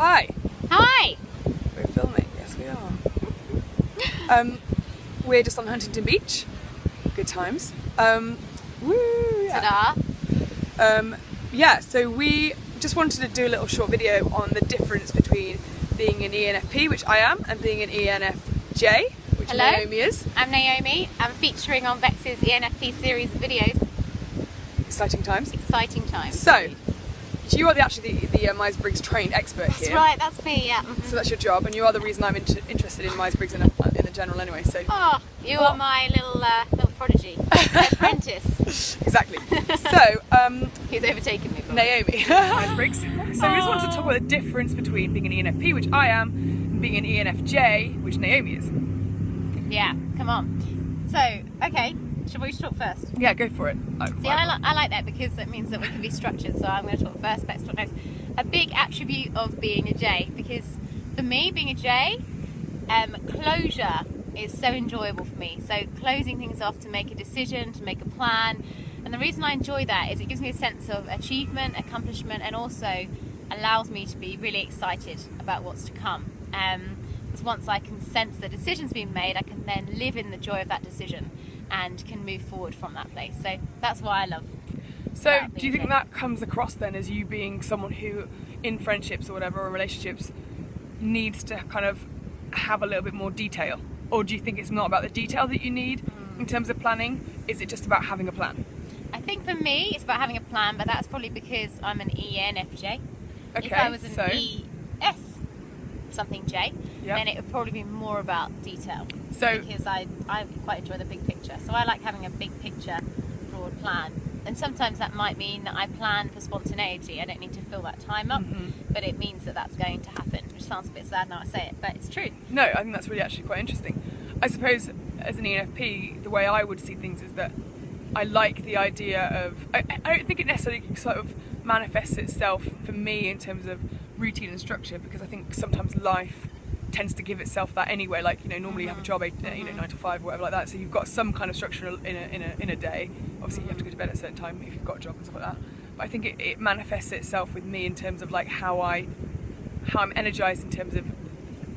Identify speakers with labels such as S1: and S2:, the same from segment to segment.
S1: Hi.
S2: Hi.
S1: We're filming. Yes, we are. We're just on Huntington Beach. Good times. Woo!
S2: Ta-da.
S1: Yeah, so we just wanted to do a little short video on the difference between being an ENFP, which I am, and being an ENFJ, which
S2: Hello.
S1: Naomi is.
S2: I'm Naomi. I'm featuring on Vex's ENFP series of videos.
S1: Exciting times.
S2: Exciting times.
S1: So, you are the Myers-Briggs trained expert
S2: That's
S1: here.
S2: right, that's me, yeah. Mm-hmm.
S1: So that's your job, and you are the reason I'm interested in Myers-Briggs in the general anyway. So.
S2: Oh, you are my little prodigy. Apprentice.
S1: Exactly. So,
S2: He's overtaken me.
S1: Naomi, Myers-Briggs. So we just wanted to talk about the difference between being an ENFP, which I am, and being an ENFJ, which Naomi is.
S2: Yeah, come on. So, okay, should we talk first?
S1: Yeah, go for it.
S2: See, I like that because it means that we can be structured, so I'm going to talk first, Bex talk next. A big attribute of being a J, because for me, being a J, closure is so enjoyable for me. So closing things off to make a decision, to make a plan. And the reason I enjoy that is it gives me a sense of achievement, accomplishment, and also allows me to be really excited about what's to come. Because once I can sense the decision's being made, I can then live in the joy of that decision and can move forward from that place. So that's why I love.
S1: So do you think that comes across then as you being someone who, in friendships or whatever, or relationships, needs to kind of have a little bit more detail? Or do you think it's not about the detail that you need in terms of planning? Is it just about having a plan?
S2: I think for me it's about having a plan, but that's probably because I'm an ENFJ.
S1: Okay,
S2: if I was an
S1: so
S2: ES something J, then it would probably be more about detail.
S1: So
S2: because I quite enjoy the big picture. So I like having a big picture, broad plan. And sometimes that might mean that I plan for spontaneity. I don't need to fill that time up, but it means that that's going to happen, which sounds a bit sad now I say it, but it's true.
S1: No, I think that's really actually quite interesting. I suppose as an ENFP, the way I would see things is that I like the idea of, I don't think it necessarily sort of manifests itself for me in terms of routine and structure, because I think sometimes life tends to give itself that anyway. Like, you know, normally you have a job 9 to 5 or whatever like that, so you've got some kind of structure in a day. Obviously you have to go to bed at a certain time if you've got a job and stuff like that, but I think it manifests itself with me in terms of like how I'm energized in terms of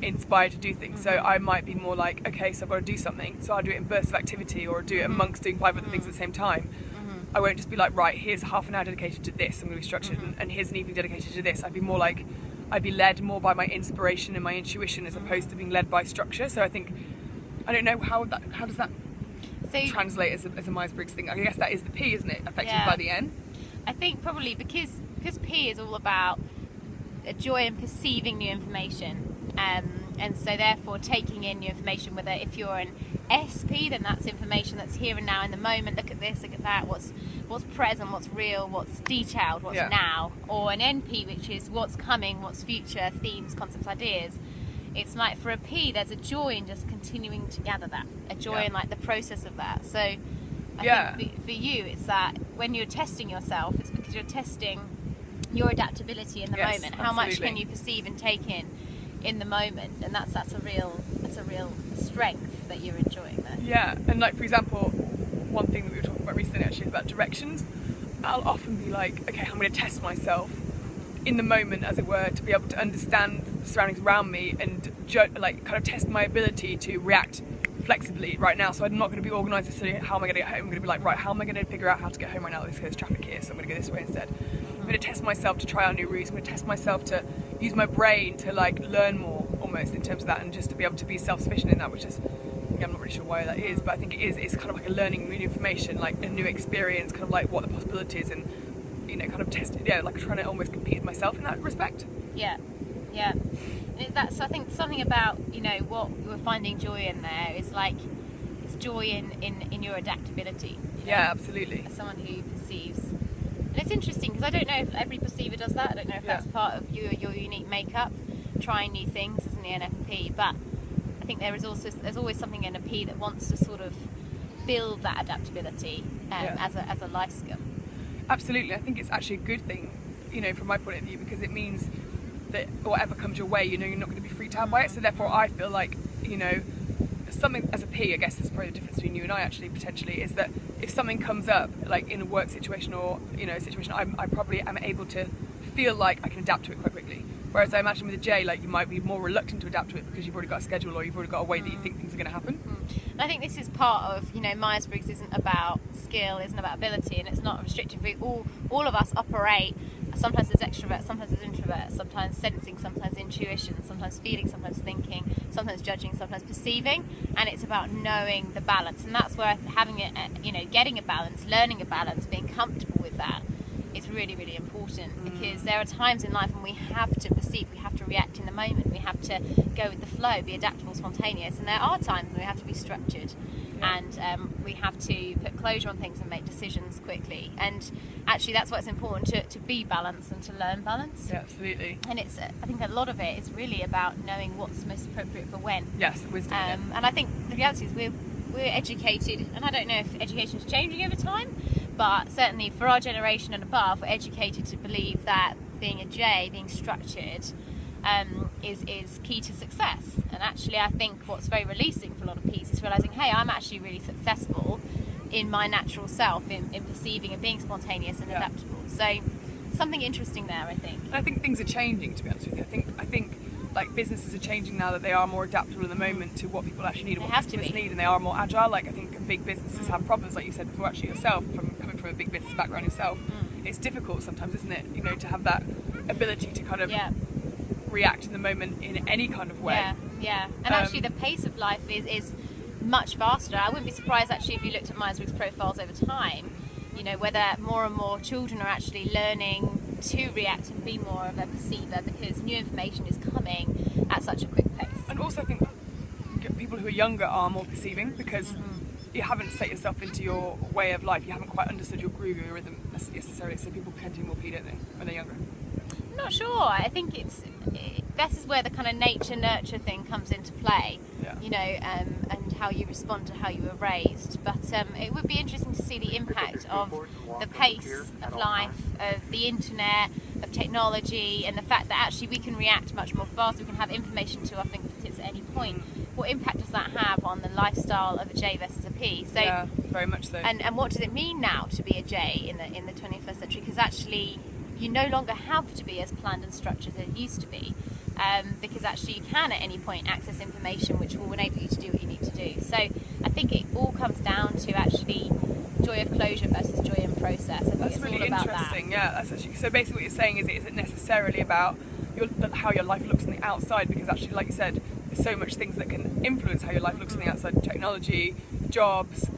S1: inspired to do things. So I might be more like, okay, so I've got to do something, so I'll do it in bursts of activity, or do it amongst doing 5 other things at the same time. I won't just be like, right, here's half an hour dedicated to this, I'm going to be structured, and here's an evening dedicated to this. I'd be more like, I'd be led more by my inspiration and my intuition as opposed to being led by structure. So I think, I don't know how does that translate as a Myers-Briggs thing. I guess that is the P, isn't it, affected by the N?
S2: I think probably because P is all about a joy in perceiving new information, and so therefore taking in new information. Whether if you're an SP, then that's information that's here and now in the moment. Look at this, look at that. What's present, what's real, what's detailed, what's now. Or an NP, which is what's coming, what's future, themes, concepts, ideas. It's like for a P, there's a joy in just continuing to gather that, a joy in like the process of that. So I think for you, it's that when you're testing yourself, it's because you're testing your adaptability in the moment. How much can you perceive and take in the moment, and that's a real strength that you're enjoying there.
S1: Yeah, and like for example, one thing that we were talking about recently actually is about directions. I'll often be like, okay, I'm going to test myself in the moment, as it were, to be able to understand the surroundings around me and like kind of test my ability to react flexibly right now. So I'm not going to be organised necessarily how am I going to get home. I'm going to be like, right, how am I going to figure out how to get home right now? There's traffic here, so I'm going to go this way instead. I'm going to test myself to try out new routes. I'm going to test myself to use my brain to like learn more, almost, in terms of that, and just to be able to be self-sufficient in that, which is, I'm not really sure why that is, but I think it's kind of like a learning new information, like a new experience, kind of like what the possibilities, and you know, kind of testing, like trying to almost compete with myself in that respect.
S2: Yeah. So I think something about, you know, what we're finding joy in there is like, it's joy in your adaptability. You know?
S1: Yeah, absolutely.
S2: As someone who perceives, and it's interesting because I don't know if every perceiver does that. I don't know if that's part of your unique makeup, trying new things as an ENFP, but I think there's always something in a P that wants to sort of build that adaptability as a life skill.
S1: Absolutely, I think it's actually a good thing, you know, from my point of view, because it means that whatever comes your way, you know, you're not going to be freaked out by it. So therefore, I feel like, you know, something as a P, I guess that's probably the difference between you and I actually potentially, is that if something comes up, like in a work situation or, you know, a situation, I probably am able to feel like I can adapt to it quite quickly. Whereas I imagine with a J, like you might be more reluctant to adapt to it because you've already got a schedule or you've already got a way that you think things are going to happen.
S2: And I think this is part of, Myers-Briggs isn't about skill, isn't about ability, and it's not restrictive. All of us operate, sometimes as extroverts, sometimes as introverts, sometimes sensing, sometimes intuition, sometimes feeling, sometimes thinking, sometimes judging, sometimes perceiving, and it's about knowing the balance. And that's where having it, getting a balance, learning a balance, being comfortable with that is really, really important, because there are times in life when we have to perceive, we have to react in the moment, we have to go with the flow, be adaptable, spontaneous, and there are times when we have to be structured, and we have to put closure on things and make decisions quickly. And actually that's why it's important to be balanced and to learn balance.
S1: Yeah, absolutely.
S2: And it's I think a lot of it is really about knowing what's most appropriate for when.
S1: Yes, wisdom.
S2: And I think the reality is we're educated, and I don't know if education is changing over time, but certainly for our generation and above, we're educated to believe that being a J, being structured, is key to success. And actually I think what's very releasing for a lot of Ps is realising, hey, I'm actually really successful in my natural self, in perceiving and being spontaneous and adaptable. So something interesting there, I think.
S1: And I think things are changing, to be honest with you. I think like businesses are changing now, that they are more adaptable in the moment to what people actually need and what customers need, and they are more agile. Like I think big businesses have problems, like you said before, actually yourself, coming from a big business background yourself. It's difficult sometimes, isn't it? To have that ability to kind of react in the moment in any kind of way.
S2: Yeah. And actually the pace of life is much faster. I wouldn't be surprised actually if you looked at Myers-Briggs profiles over time, whether more and more children are actually learning to react and be more of a perceiver, because new information is coming at such a quick pace.
S1: And also I think people who are younger are more perceiving, because you haven't set yourself into your way of life, you haven't quite understood your groove, your rhythm necessarily, so people tend to be more P, don't they, when they're younger?
S2: I'm not sure. I think this is where the kind of nature-nurture thing comes into play, and how you respond to how you were raised. But it would be interesting to see the impact of the pace of life, of the internet, of technology, and the fact that actually we can react much more fast, we can have information to our fingertips at any point. What impact does that have on the lifestyle of a J versus a P? So,
S1: yeah, very much so.
S2: And what does it mean now to be a J in the 21st century? Because actually you no longer have to be as planned and structured as it used to be, because actually you can at any point access information which will enable you to do what you need to do. So I think it all comes down to actually joy of closure versus joy in process. I think
S1: that's
S2: it's
S1: really
S2: all about
S1: interesting.
S2: that.
S1: Yeah, that's actually, so basically what you're saying is it necessarily about how your life looks on the outside, because actually, like you said, there's so much things that can influence how your life looks on the outside: technology, jobs,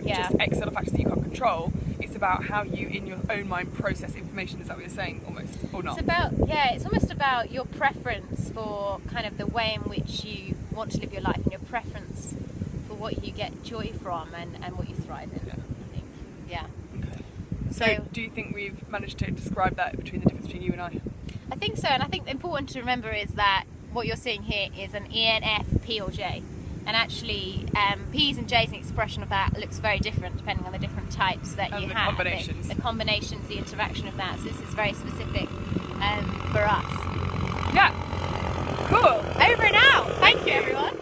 S1: just external factors that you can't control. It's about how you, in your own mind, process information. Is that what you're saying, almost, or not?
S2: It's almost about your preference for kind of the way in which you want to live your life, and your preference for what you get joy from and what you thrive in.
S1: Yeah.
S2: I think. Yeah.
S1: Okay. So, do you think we've managed to describe that between the difference between you and I?
S2: I think so, and I think important to remember is that what you're seeing here is an ENFP or J. And actually, P's and J's, an expression of that looks very different depending on the different types that you have.
S1: Combinations.
S2: The combinations, the interaction of that. So this is very specific for us.
S1: Yeah. Cool.
S2: Over and out. Thank you, everyone.